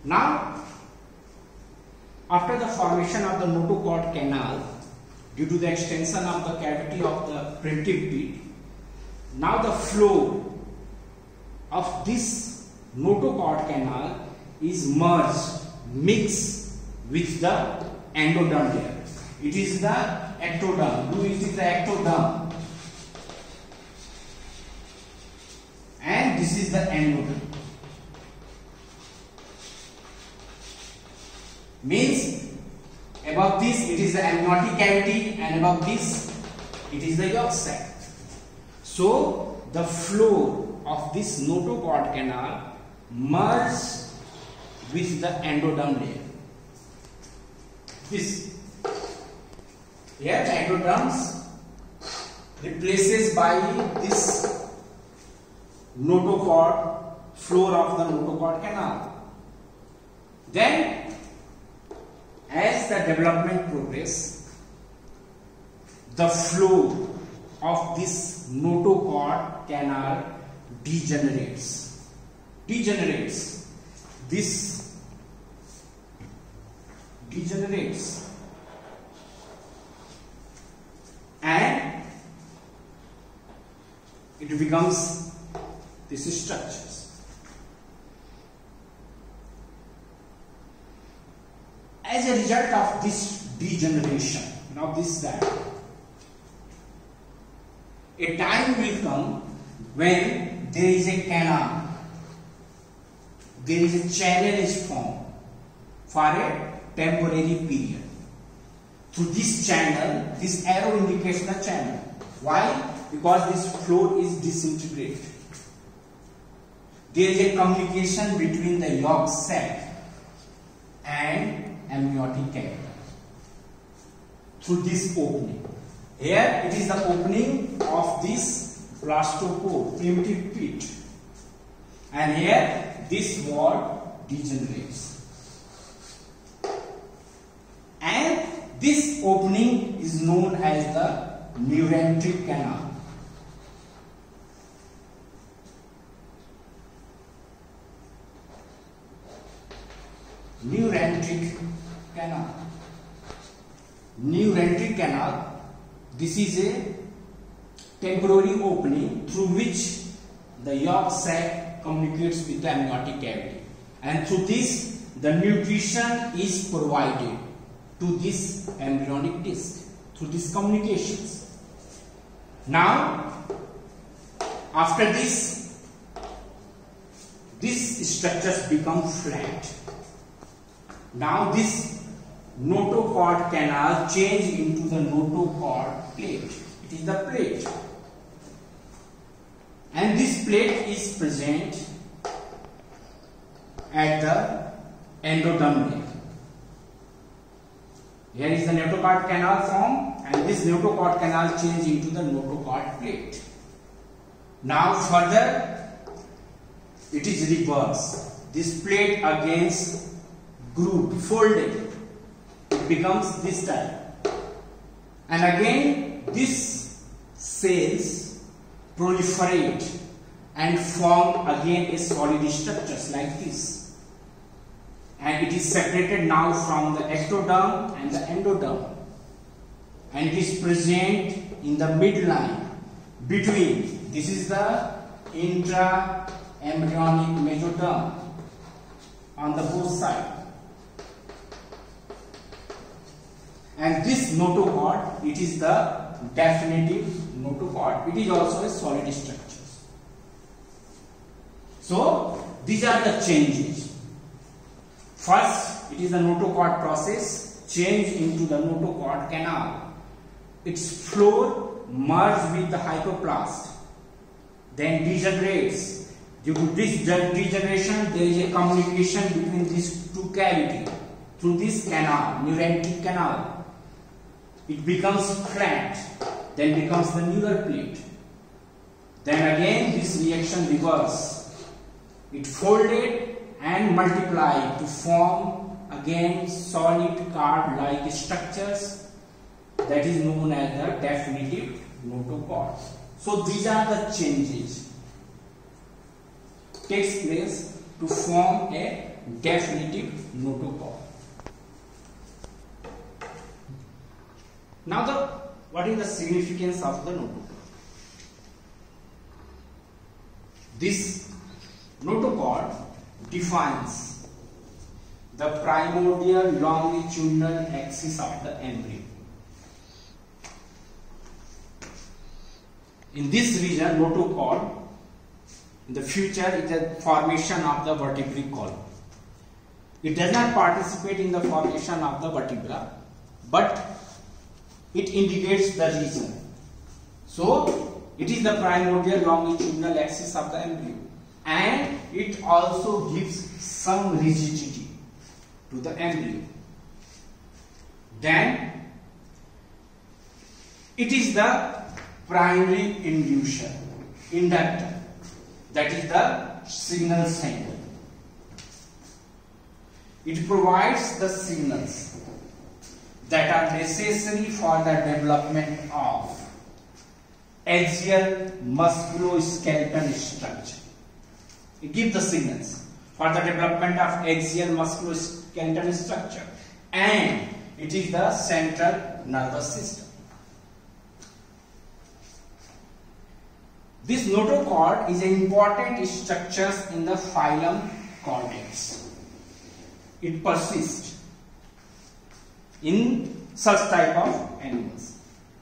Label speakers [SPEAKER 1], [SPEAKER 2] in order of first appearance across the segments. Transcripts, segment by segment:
[SPEAKER 1] Now, after the formation of the notochord canal, due to the extension of the cavity of the primitive teeth, now the flow of this notochord canal is merged, mixed with the endoderm layer. It is the ectoderm. It is the ectoderm, and this is the endoderm. Means above this it is the amniotic cavity, and above this it is the yolk sac. So the flow of this notochord canal merges with the endoderm layer. This here the endoderms replaces by this notochord, floor of the notochord canal. Then as the development progresses, the flow of this notochord canal degenerates. This degenerates, and it becomes this structures. As a result of this degeneration, now this that, a time will come when there is a canal, there is a channel is formed for a temporary period. Through this channel, this arrow indicates the channel. Why? Because this floor is disintegrated. There is a communication between the yolk sac and amniotic cavity through this opening. Here it is the opening of this blastopore, primitive pit, and here this wall degenerates, and this opening is known as the neurenteric canal. Neurenteric canal. Neurenteric canal, this is a temporary opening through which the yolk sac communicates with the amniotic cavity, and through this the nutrition is provided to this embryonic disc through these communications. Now after this, these structures become flat. Now this notochord canal change into the notochord plate. It is the plate, and this plate is present at the endoderm layer. Here is the notochord canal formed, and this notochord canal change into the notochord plate. Now further it is reversed. This plate against grouped, folded, it becomes this type, and again these cells proliferate and form again a solid structures like this, and it is separated now from the ectoderm and the endoderm, and it is present in the midline between, this is the intra-embryonic mesoderm on the both sides. And this notochord, it is the definitive notochord. It is also a solid structure. So these are the changes. First, it is the notochord process, change into the notochord canal. Its floor merges with the hypoplast, then degenerates. Due to this degeneration, there is a communication between these two cavities through this canal, neurenteric canal. It becomes flat, then becomes the neural plate. Then again this reaction reverses. It folded and multiplied to form again solid card-like structures that is known as the definitive notochord. So these are the changes takes place to form a definitive notochord. Now what is the significance of the notochord? This notochord defines the primordial longitudinal axis of the embryo. In this region, notochord, in the future, it is the formation of the vertebrate column. It does not participate in the formation of the vertebra, but it indicates the region. So, it is the primordial longitudinal axis of the embryo, and it also gives some rigidity to the embryo. Then, it is the primary inductor, that is the signal sender. It provides the signals that are necessary for the development of axial musculoskeletal structure. It gives the signals for the development of axial musculoskeletal structure, and it is the central nervous system. This notochord is an important structure in the phylum Cortex. It persists in such type of animals,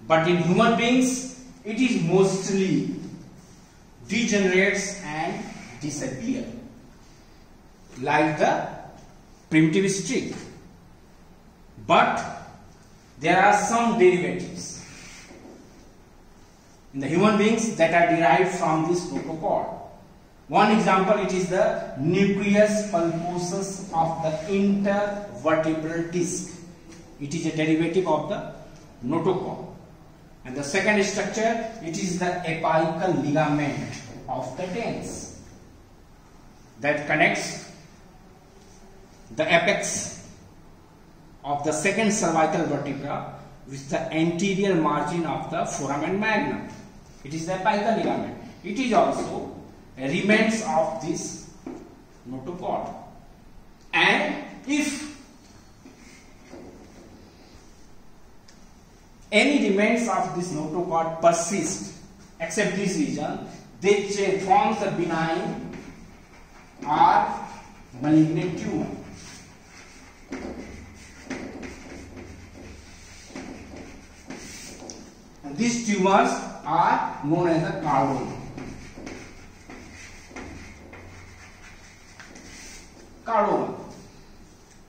[SPEAKER 1] but in human beings it is mostly degenerates and disappear, like the primitive streak. But there are some derivatives in the human beings that are derived from this notochord. One example, it is the nucleus pulposus of the intervertebral disc. It is a derivative of the notochord. And the second structure, it is the apical ligament of the dens that connects the apex of the second cervical vertebra with the anterior margin of the foramen magnum. It is the apical ligament. It is also a remains of this notochord. And if any remains of this notochord persist except this region, they form the benign or malignant tumor. And these tumors are known as the chordoma. Chordoma.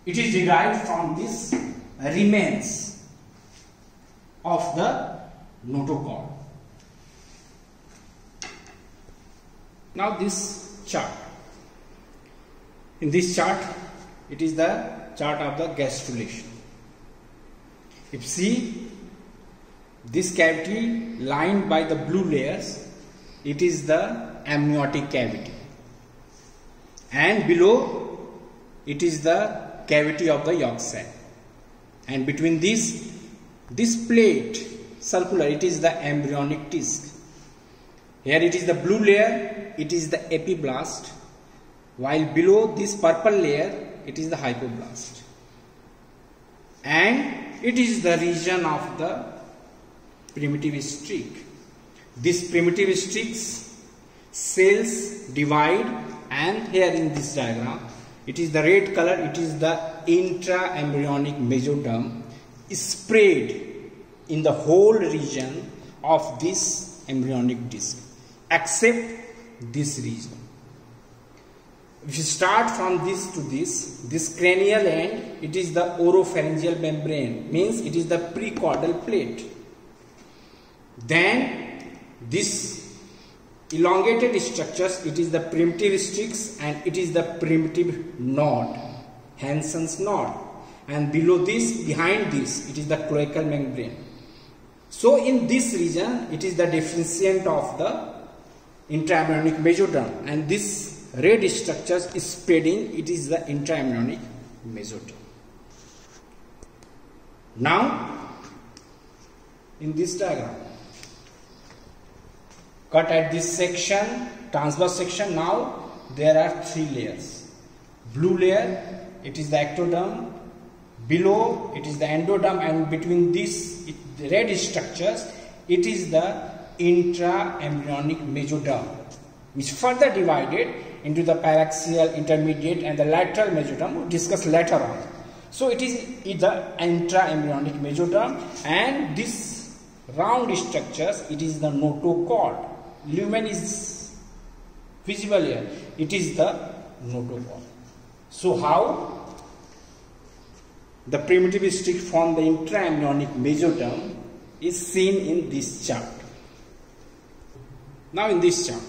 [SPEAKER 1] It is derived from this remains of the notochord. Now this chart. In this chart, it is the chart of the gastrulation. If you see this cavity lined by the blue layers, it is the amniotic cavity, and below it is the cavity of the yolk sac, and between this plate circular, it is the embryonic disc. Here it is the blue layer, it is the epiblast, while below this purple layer it is the hypoblast, and it is the region of the primitive streak. This primitive streaks cells divide, and here in this diagram it is the red color, it is the intraembryonic mesoderm spread in the whole region of this embryonic disc except this region. If you start from this to this cranial end, it is the oropharyngeal membrane, means it is the precaudal plate. Then this elongated structures, it is the primitive streaks, and it is the primitive node, Hansen's node, and below this, behind this, it is the cloacal membrane. So in this region, it is the deficient of the intraembryonic mesoderm, and this red structures is spreading, it is the intraembryonic mesoderm. Now in this diagram, cut at this section, transverse section, now there are three layers. blue layer, it is the ectoderm. Below, it is the endoderm, and between these red structures, it is the intra-embryonic mesoderm, which further divided into the paraxial, intermediate, and the lateral mesoderm. We'll discuss later on. So it is the intra-embryonic mesoderm, and this round structures, it is the notochord. Lumen is visible here. It is the notochord. So how the primitive stick from the intra-embryonic mesoderm is seen in this chart. Now in this chart,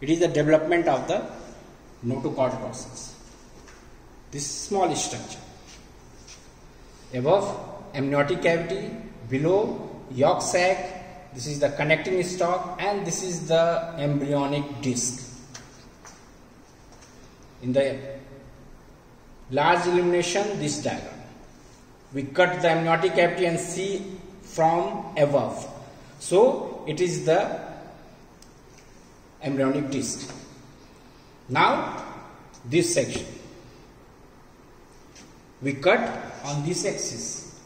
[SPEAKER 1] it is the development of the notochord process. This small structure. Above, amniotic cavity. Below, yolk sac. This is the connecting stalk, and this is the embryonic disc. In the large illumination, this diagram. We cut the amniotic cavity and see from above. So it is the embryonic disc. Now this section we cut on this axis,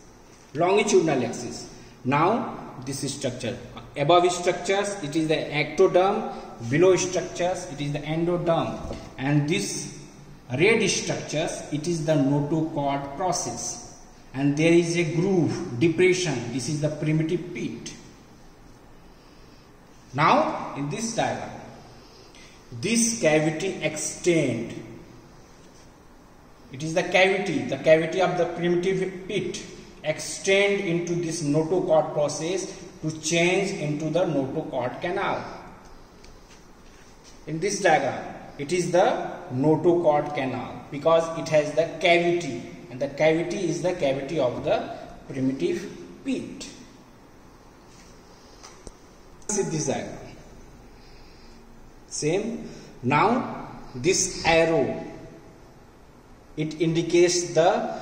[SPEAKER 1] longitudinal axis. Now this structure, above structures it is the ectoderm, below structures it is the endoderm, and this red structures it is the notochord process. And there is a groove, depression. This is the primitive pit. Now in this diagram, this cavity extend. It is the cavity of the primitive pit extend into this notochord process to change into the notochord canal. In this diagram, it is the notochord canal because it has the cavity. And the cavity is the cavity of the primitive pit. See this diagram. Same. Now this arrow, it indicates the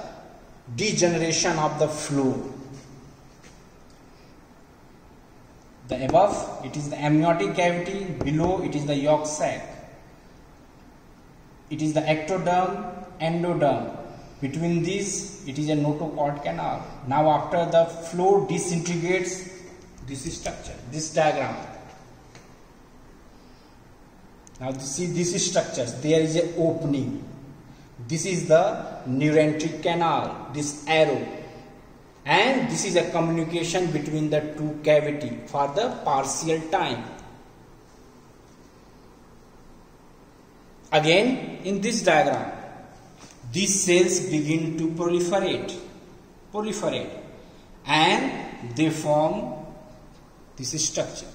[SPEAKER 1] degeneration of the flow. The above, it is the amniotic cavity. Below, it is the yolk sac. It is the ectoderm, endoderm. Between these, it is a notochord canal. Now after the flow disintegrates this structure, this diagram. Now see these structures, there is an opening. This is the neurenteric canal, this arrow. And this is a communication between the two cavity for the partial time. Again, in this diagram, these cells begin to proliferate, and they form this structure,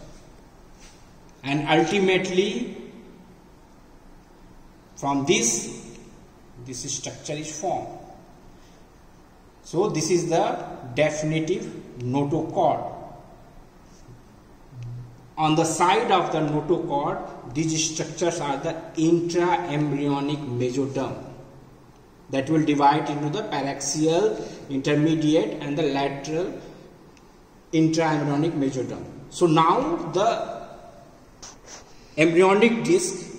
[SPEAKER 1] and ultimately from this structure is formed. So this is the definitive notochord. On the side of the notochord, these structures are the intra-embryonic mesoderm that will divide into the paraxial, intermediate, and the lateral intra-embryonic mesoderm. So now the embryonic disc,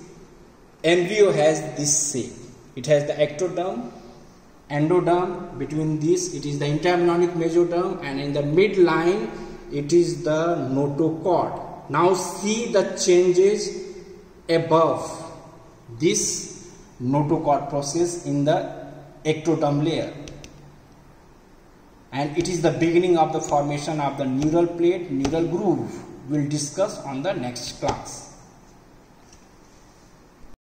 [SPEAKER 1] embryo has this shape. It has the ectoderm, endoderm. Between this, it is the intra-embryonic mesoderm, and in the midline, it is the notochord. Now see the changes above this notochord process in the ectoderm layer, and it is the beginning of the formation of the neural plate, neural groove. We will discuss on the next class.